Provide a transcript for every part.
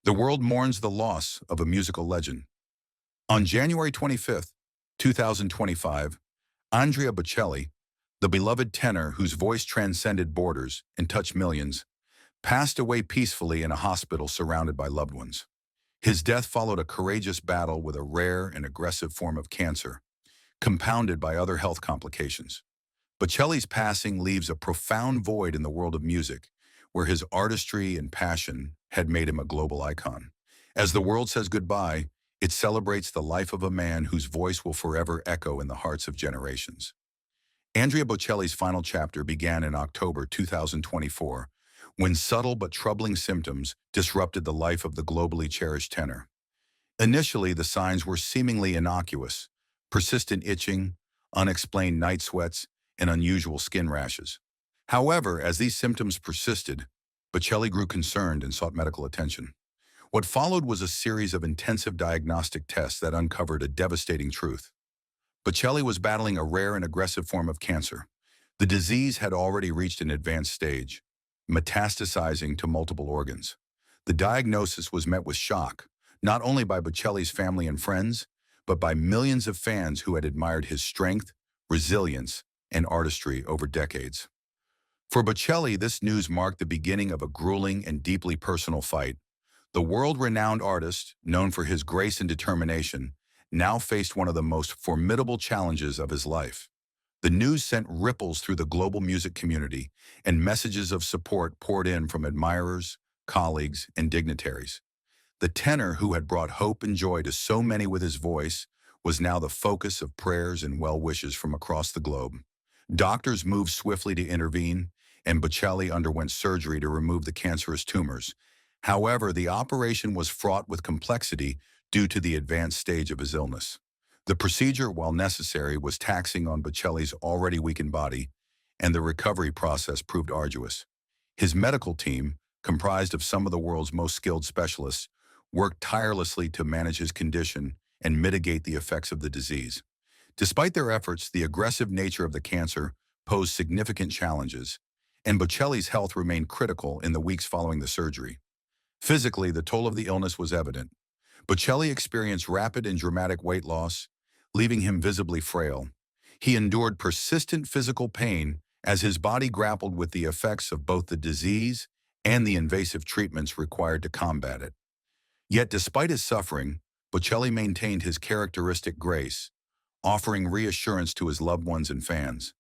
The world mourns the loss of a musical legend. On January 25th, 2025, Andrea Bocelli, the beloved tenor whose voice transcended borders and touched millions, passed away peacefully in a hospital surrounded by loved ones. His death followed a courageous battle with a rare and aggressive form of cancer, compounded by other health complications. Bocelli's passing leaves a profound void in the world of music, where his artistry and passion had made him a global icon. As the world says goodbye, it celebrates the life of a man whose voice will forever echo in the hearts of generations. Andrea Bocelli's final chapter began in October 2024, when subtle but troubling symptoms disrupted the life of the globally cherished tenor. Initially, the signs were seemingly innocuous: persistent itching, unexplained night sweats, and unusual skin rashes. However, as these symptoms persisted, Bocelli grew concerned and sought medical attention. What followed was a series of intensive diagnostic tests that uncovered a devastating truth. Bocelli was battling a rare and aggressive form of cancer. The disease had already reached an advanced stage, metastasizing to multiple organs. The diagnosis was met with shock, not only by Bocelli's family and friends, but by millions of fans who had admired his strength, resilience, and artistry over decades. For Bocelli, this news marked the beginning of a grueling and deeply personal fight. The world-renowned artist, known for his grace and determination, now faced one of the most formidable challenges of his life. The news sent ripples through the global music community, and messages of support poured in from admirers, colleagues, and dignitaries. The tenor who had brought hope and joy to so many with his voice was now the focus of prayers and well wishes from across the globe. Doctors moved swiftly to intervene, and Bocelli underwent surgery to remove the cancerous tumors. However, the operation was fraught with complexity due to the advanced stage of his illness. The procedure, while necessary, was taxing on Bocelli's already weakened body, and the recovery process proved arduous. His medical team, comprised of some of the world's most skilled specialists, worked tirelessly to manage his condition and mitigate the effects of the disease. Despite their efforts, the aggressive nature of the cancer posed significant challenges, and Bocelli's health remained critical in the weeks following the surgery. Physically, the toll of the illness was evident. Bocelli experienced rapid and dramatic weight loss, leaving him visibly frail. He endured persistent physical pain as his body grappled with the effects of both the disease and the invasive treatments required to combat it. Yet despite his suffering, Bocelli maintained his characteristic grace, offering reassurance to his loved ones and fans.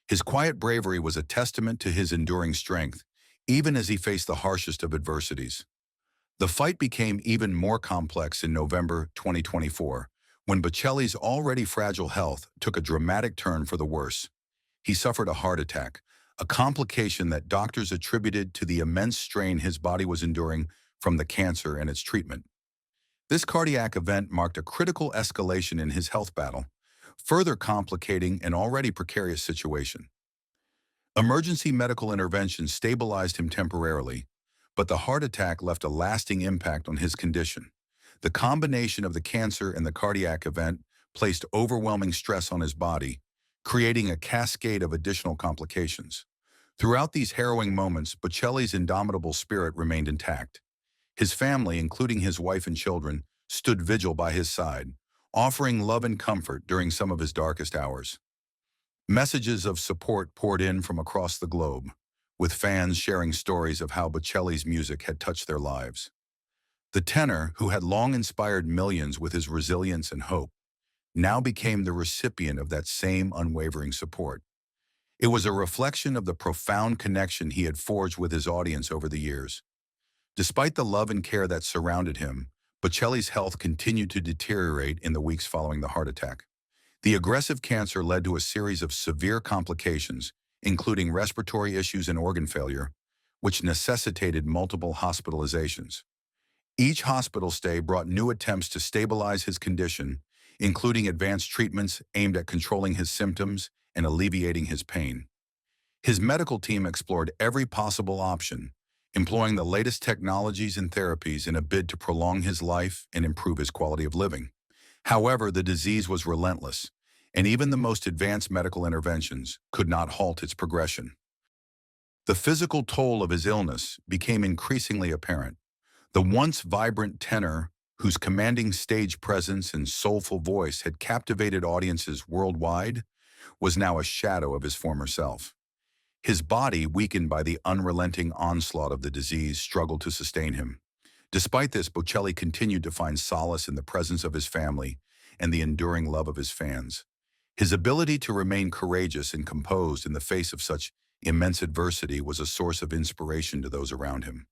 His quiet bravery was a testament to his enduring strength, even as he faced the harshest of adversities. The fight became even more complex in November 2024, when Bocelli's already fragile health took a dramatic turn for the worse. He suffered a heart attack, a complication that doctors attributed to the immense strain his body was enduring from the cancer and its treatment. This cardiac event marked a critical escalation in his health battle, further complicating an already precarious situation. Emergency medical intervention stabilized him temporarily, but the heart attack left a lasting impact on his condition. The combination of the cancer and the cardiac event placed overwhelming stress on his body, creating a cascade of additional complications. Throughout these harrowing moments, Bocelli's indomitable spirit remained intact. His family, including his wife and children, stood vigil by his side, offering love and comfort during some of his darkest hours. Messages of support poured in from across the globe, with fans sharing stories of how Bocelli's music had touched their lives. The tenor, who had long inspired millions with his resilience and hope, now became the recipient of that same unwavering support. It was a reflection of the profound connection he had forged with his audience over the years. Despite the love and care that surrounded him, Bocelli's health continued to deteriorate in the weeks following the heart attack. The aggressive cancer led to a series of severe complications, including respiratory issues and organ failure, which necessitated multiple hospitalizations. Each hospital stay brought new attempts to stabilize his condition, including advanced treatments aimed at controlling his symptoms and alleviating his pain. His medical team explored every possible option, employing the latest technologies and therapies in a bid to prolong his life and improve his quality of living. However, the disease was relentless, and even the most advanced medical interventions could not halt its progression. The physical toll of his illness became increasingly apparent. The once vibrant tenor, whose commanding stage presence and soulful voice had captivated audiences worldwide, was now a shadow of his former self. His body, weakened by the unrelenting onslaught of the disease, struggled to sustain him. Despite this, Bocelli continued to find solace in the presence of his family and the enduring love of his fans. His ability to remain courageous and composed in the face of such immense adversity was a source of inspiration to those around him.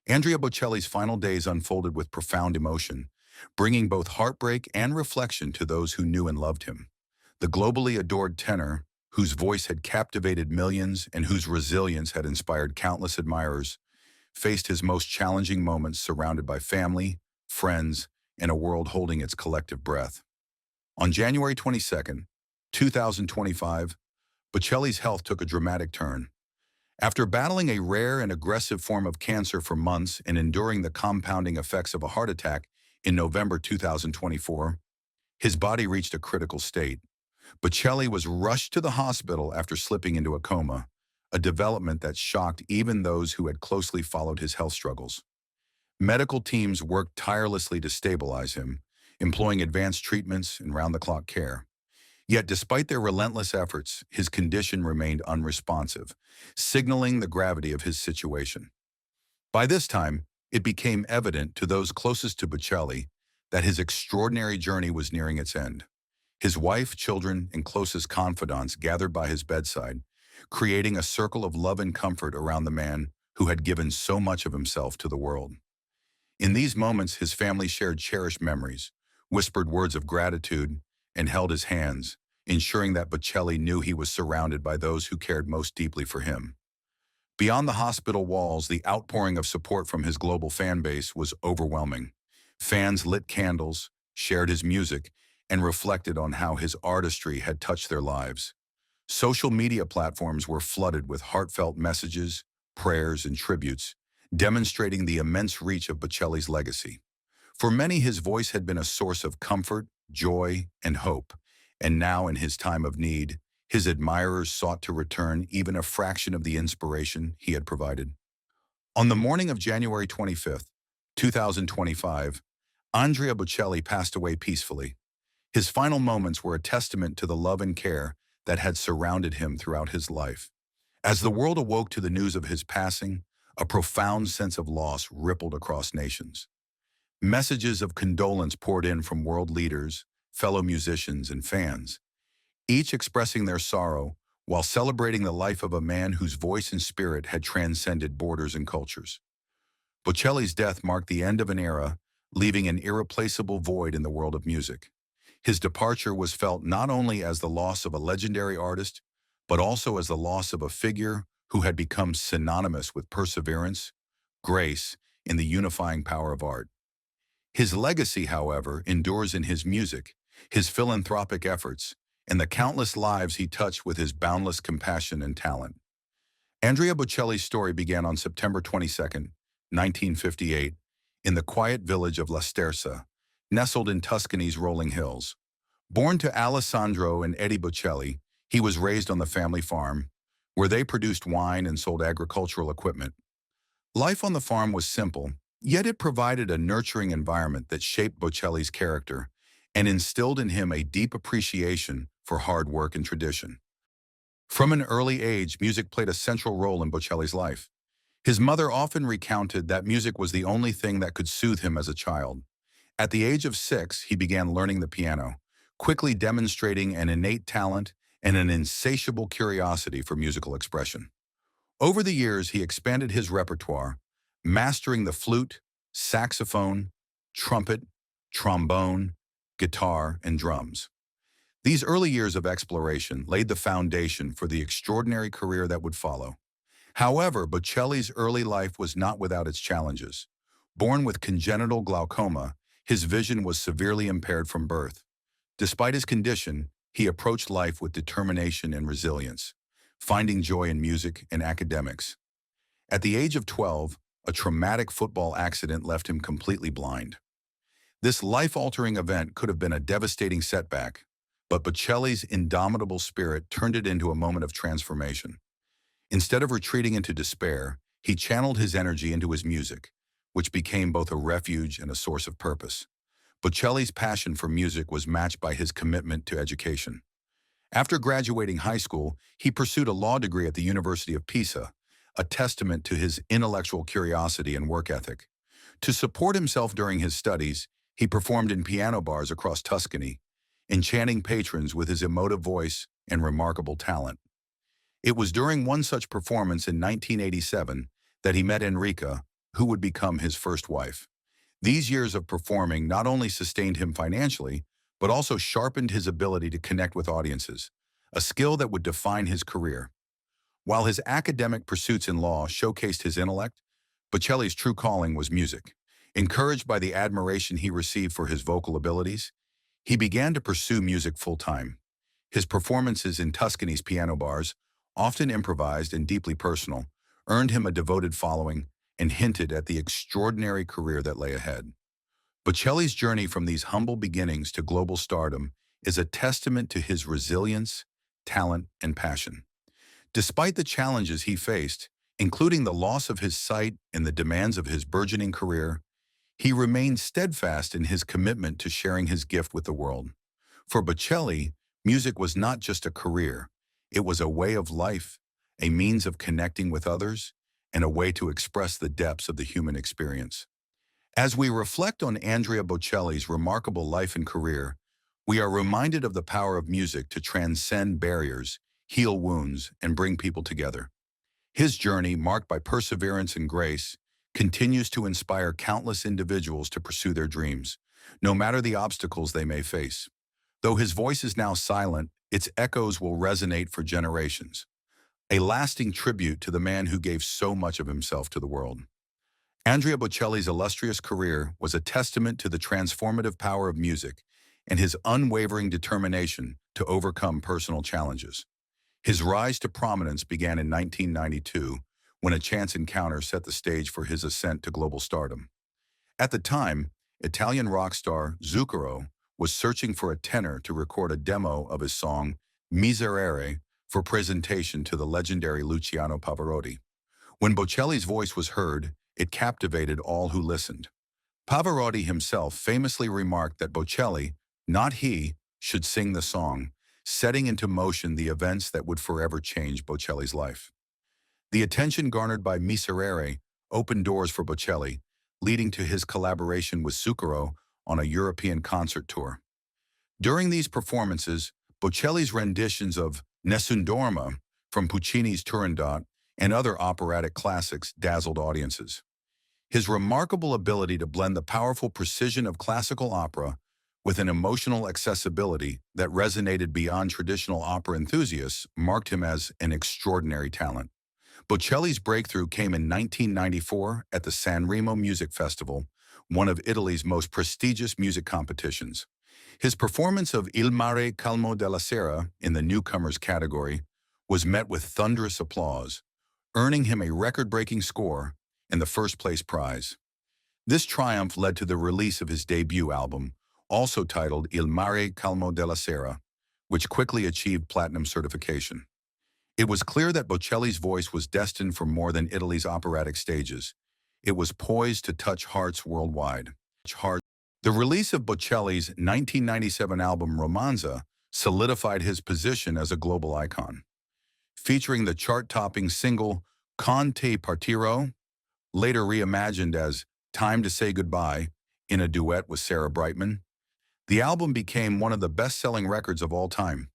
Andrea Bocelli's final days unfolded with profound emotion, bringing both heartbreak and reflection to those who knew and loved him. The globally adored tenor, whose voice had captivated millions and whose resilience had inspired countless admirers, faced his most challenging moments surrounded by family, friends, and a world holding its collective breath. On January 22, 2025, Bocelli's health took a dramatic turn. After battling a rare and aggressive form of cancer for months and enduring the compounding effects of a heart attack in November 2024, his body reached a critical state. Bocelli was rushed to the hospital after slipping into a coma, a development that shocked even those who had closely followed his health struggles. Medical teams worked tirelessly to stabilize him, employing advanced treatments and round-the-clock care. Yet despite their relentless efforts, his condition remained unresponsive, signaling the gravity of his situation. By this time, it became evident to those closest to Bocelli that his extraordinary journey was nearing its end. His wife, children, and closest confidants gathered by his bedside, creating a circle of love and comfort around the man who had given so much of himself to the world. In these moments, his family shared cherished memories, whispered words of gratitude, and held his hands, ensuring that Bocelli knew he was surrounded by those who cared most deeply for him. Beyond the hospital walls, the outpouring of support from his global fan base was overwhelming. Fans lit candles, shared his music, and reflected on how his artistry had touched their lives. Social media platforms were flooded with heartfelt messages, prayers, and tributes, demonstrating the immense reach of Bocelli's legacy. For many, his voice had been a source of comfort, joy, and hope, and now in his time of need, his admirers sought to return even a fraction of the inspiration he had provided. On the morning of January 25, 2025, Andrea Bocelli passed away peacefully. His final moments were a testament to the love and care that had surrounded him throughout his life. As the world awoke to the news of his passing, a profound sense of loss rippled across nations. Messages of condolence poured in from world leaders, fellow musicians, and fans, each expressing their sorrow while celebrating the life of a man whose voice and spirit had transcended borders and cultures. Bocelli's death marked the end of an era, leaving an irreplaceable void in the world of music. His departure was felt not only as the loss of a legendary artist, but also as the loss of a figure who had become synonymous with perseverance, grace, and the unifying power of art. His legacy, however, endures in his music, his philanthropic efforts, and the countless lives he touched with his boundless compassion and talent. Andrea Bocelli's story began on September 22, 1958, in the quiet village of La Sterza, nestled in Tuscany's rolling hills. Born to Alessandro and Eddie Bocelli, he was raised on the family farm, where they produced wine and sold agricultural equipment. Life on the farm was simple, yet it provided a nurturing environment that shaped Bocelli's character and instilled in him a deep appreciation for hard work and tradition. From an early age, music played a central role in Bocelli's life. His mother often recounted that music was the only thing that could soothe him as a child. At the age of 6, he began learning the piano, quickly demonstrating an innate talent and an insatiable curiosity for musical expression. Over the years, he expanded his repertoire, mastering the flute, saxophone, trumpet, trombone, guitar, and drums. These early years of exploration laid the foundation for the extraordinary career that would follow. However, Bocelli's early life was not without its challenges. Born with congenital glaucoma, his vision was severely impaired from birth. Despite his condition, he approached life with determination and resilience, finding joy in music and academics. At the age of 12, a traumatic football accident left him completely blind. This life-altering event could have been a devastating setback, but Bocelli's indomitable spirit turned it into a moment of transformation. Instead of retreating into despair, he channeled his energy into his music, which became both a refuge and a source of purpose. Bocelli's passion for music was matched by his commitment to education. After graduating high school, he pursued a law degree at the University of Pisa, a testament to his intellectual curiosity and work ethic. To support himself during his studies, he performed in piano bars across Tuscany, enchanting patrons with his emotive voice and remarkable talent. It was during one such performance in 1987 that he met Enrica, who would become his first wife. These years of performing not only sustained him financially, but also sharpened his ability to connect with audiences, a skill that would define his career. While his academic pursuits in law showcased his intellect, Bocelli's true calling was music. Encouraged by the admiration he received for his vocal abilities, he began to pursue music full-time. His performances in Tuscany's piano bars, often improvised and deeply personal, earned him a devoted following and hinted at the extraordinary career that lay ahead. Bocelli's journey from these humble beginnings to global stardom is a testament to his resilience, talent, and passion. Despite the challenges he faced, including the loss of his sight and the demands of his burgeoning career, he remained steadfast in his commitment to sharing his gift with the world. For Bocelli, music was not just a career, it was a way of life, a means of connecting with others, and a way to express the depths of the human experience. As we reflect on Andrea Bocelli's remarkable life and career, we are reminded of the power of music to transcend barriers, heal wounds, and bring people together. His journey, marked by perseverance and grace, continues to inspire countless individuals to pursue their dreams, no matter the obstacles they may face. Though his voice is now silent, its echoes will resonate for generations, a lasting tribute to the man who gave so much of himself to the world. Andrea Bocelli's illustrious career was a testament to the transformative power of music and his unwavering determination to overcome personal challenges. His rise to prominence began in 1992, when a chance encounter set the stage for his ascent to global stardom. At the time, Italian rock star Zucchero was searching for a tenor to record a demo of his song Miserere for presentation to the legendary Luciano Pavarotti. When Bocelli's voice was heard, it captivated all who listened. Pavarotti himself famously remarked that Bocelli, not he, should sing the song, setting into motion the events that would forever change Bocelli's life. The attention garnered by Miserere opened doors for Bocelli, leading to his collaboration with Zucchero on a European concert tour. During these performances, Bocelli's renditions of Nessun Dorma from Puccini's Turandot and other operatic classics dazzled audiences. His remarkable ability to blend the powerful precision of classical opera with an emotional accessibility that resonated beyond traditional opera enthusiasts marked him as an extraordinary talent. Bocelli's breakthrough came in 1994 at the Sanremo Music Festival, one of Italy's most prestigious music competitions. His performance of Il mare calmo della sera in the newcomers category was met with thunderous applause, earning him a record-breaking score and the first-place prize. This triumph led to the release of his debut album, also titled Il mare calmo della sera, which quickly achieved platinum certification. It was clear that Bocelli's voice was destined for more than Italy's operatic stages. It was poised to touch hearts worldwide. The release of Bocelli's 1997 album Romanza solidified his position as a global icon. Featuring the chart-topping single Con te partirò, later reimagined as Time to Say Goodbye in a duet with Sarah Brightman, the album became one of the best-selling records of all time.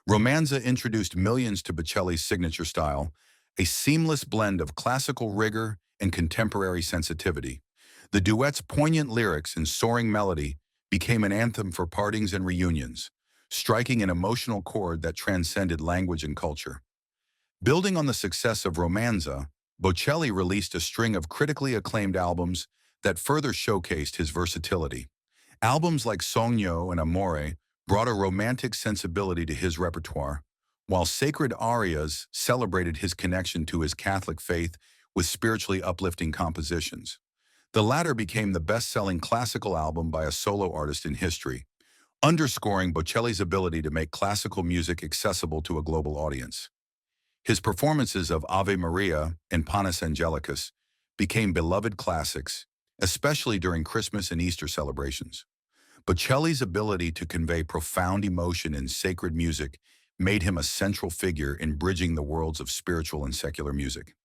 Romanza introduced millions to Bocelli's signature style, a seamless blend of classical rigor and contemporary sensitivity. The duet's poignant lyrics and soaring melody became an anthem for partings and reunions, striking an emotional chord that transcended language and culture. Building on the success of Romanza, Bocelli released a string of critically acclaimed albums that further showcased his versatility. Albums like Sogno and Amore brought a romantic sensibility to his repertoire, while Sacred Arias celebrated his connection to his Catholic faith with spiritually uplifting compositions. The latter became the best-selling classical album by a solo artist in history, underscoring Bocelli's ability to make classical music accessible to a global audience. His performances of Ave Maria and Panis Angelicus became beloved classics, especially during Christmas and Easter celebrations. Bocelli's ability to convey profound emotion in sacred music made him a central figure in bridging the worlds of spiritual and secular music.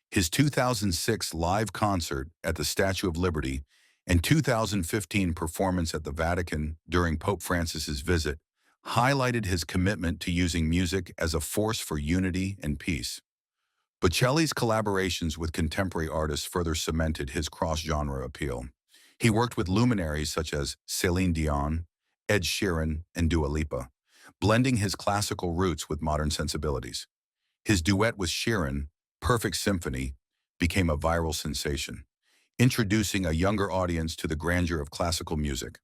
His 2006 live concert at the Statue of Liberty and 2015 performance at the Vatican during Pope Francis's visit highlighted his commitment to using music as a force for unity and peace. Bocelli's collaborations with contemporary artists further cemented his cross-genre appeal. He worked with luminaries such as Celine Dion, Ed Sheeran, and Dua Lipa, blending his classical roots with modern sensibilities. His duet with Sheeran, Perfect Symphony, became a viral sensation, introducing a younger audience to the grandeur of classical music.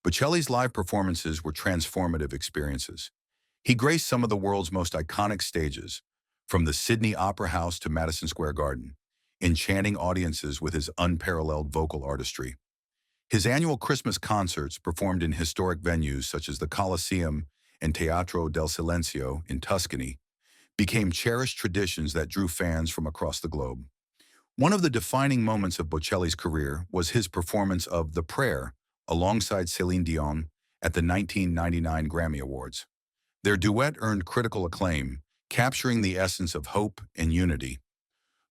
Bocelli's live performances were transformative experiences. He graced some of the world's most iconic stages, from the Sydney Opera House to Madison Square Garden, enchanting audiences with his unparalleled vocal artistry. His annual Christmas concerts, performed in historic venues such as the Colosseum and Teatro del Silenzio in Tuscany, became cherished traditions that drew fans from across the globe. One of the defining moments of Bocelli's career was his performance of The Prayer alongside Celine Dion at the 1999 Grammy Awards. Their duet earned critical acclaim, capturing the essence of hope and unity.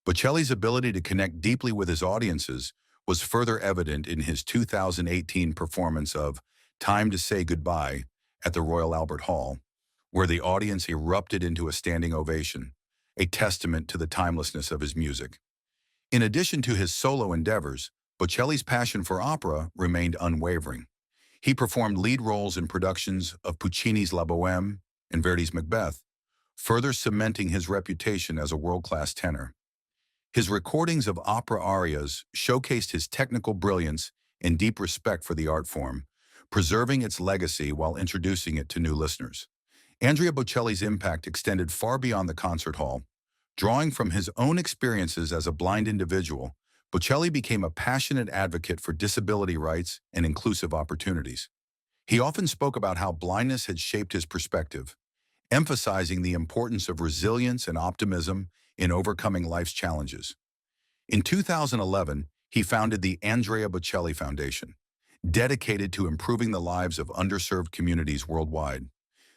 Bocelli's ability to connect deeply with his audiences was further evident in his 2018 performance of Time to Say Goodbye at the Royal Albert Hall, where the audience erupted into a standing ovation, a testament to the timelessness of his music. In addition to his solo endeavors, Bocelli's passion for opera remained unwavering. He performed lead roles in productions of Puccini's La Bohème and Verdi's Macbeth, further cementing his reputation as a world-class tenor. His recordings of opera arias showcased his technical brilliance and deep respect for the art form, preserving its legacy while introducing it to new listeners. Andrea Bocelli's impact extended far beyond the concert hall. Drawing from his own experiences as a blind individual, Bocelli became a passionate advocate for disability rights and inclusive opportunities. He often spoke about how blindness had shaped his perspective, emphasizing the importance of resilience and optimism in overcoming life's challenges. In 2011, he founded the Andrea Bocelli Foundation, dedicated to improving the lives of underserved communities worldwide.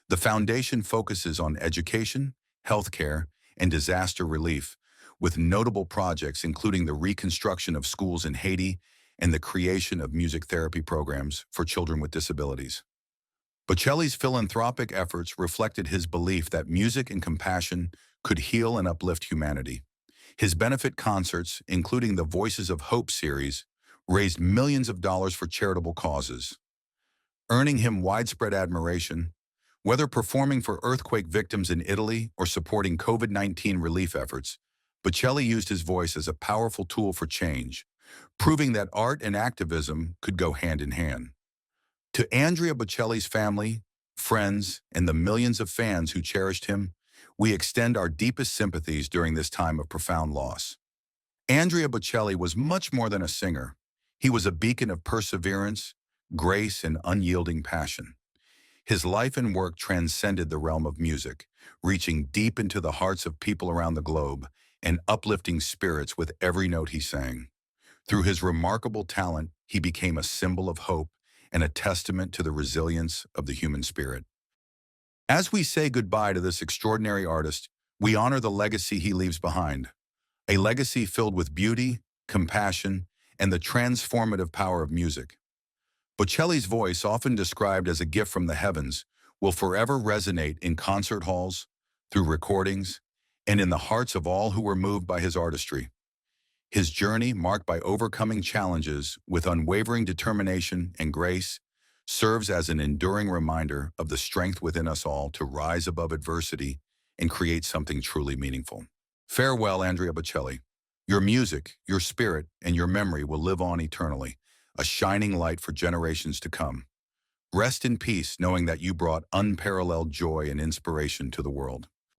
The foundation focuses on education, healthcare, and disaster relief, with notable projects including the reconstruction of schools in Haiti and the creation of music therapy programs for children with disabilities. Bocelli's philanthropic efforts reflected his belief that music and compassion could heal and uplift humanity. His benefit concerts, including the Voices of Hope series, raised millions of dollars for charitable causes, earning him widespread admiration. Whether performing for earthquake victims in Italy or supporting COVID-19 relief efforts, Bocelli used his voice as a powerful tool for change, proving that art and activism could go hand in hand. To Andrea Bocelli's family, friends, and the millions of fans who cherished him, we extend our deepest sympathies during this time of profound loss. Andrea Bocelli was much more than a singer. He was a beacon of perseverance, grace, and unyielding passion. His life and work transcended the realm of music, reaching deep into the hearts of people around the globe and uplifting spirits with every note he sang. Through his remarkable talent, he became a symbol of hope and a testament to the resilience of the human spirit. As we say goodbye to this extraordinary artist, we honor the legacy he leaves behind, a legacy filled with beauty, compassion, and the transformative power of music. Bocelli's voice, often described as a gift from the heavens, will forever resonate in concert halls, through recordings, and in the hearts of all who were moved by his artistry. His journey, marked by overcoming challenges with unwavering determination and grace, serves as an enduring reminder of the strength within us all to rise above adversity and create something truly meaningful. Farewell, Andrea Bocelli. Your music, your spirit, and your memory will live on eternally, a shining light for generations to come. Rest in peace, knowing that you brought unparalleled joy and inspiration to the world.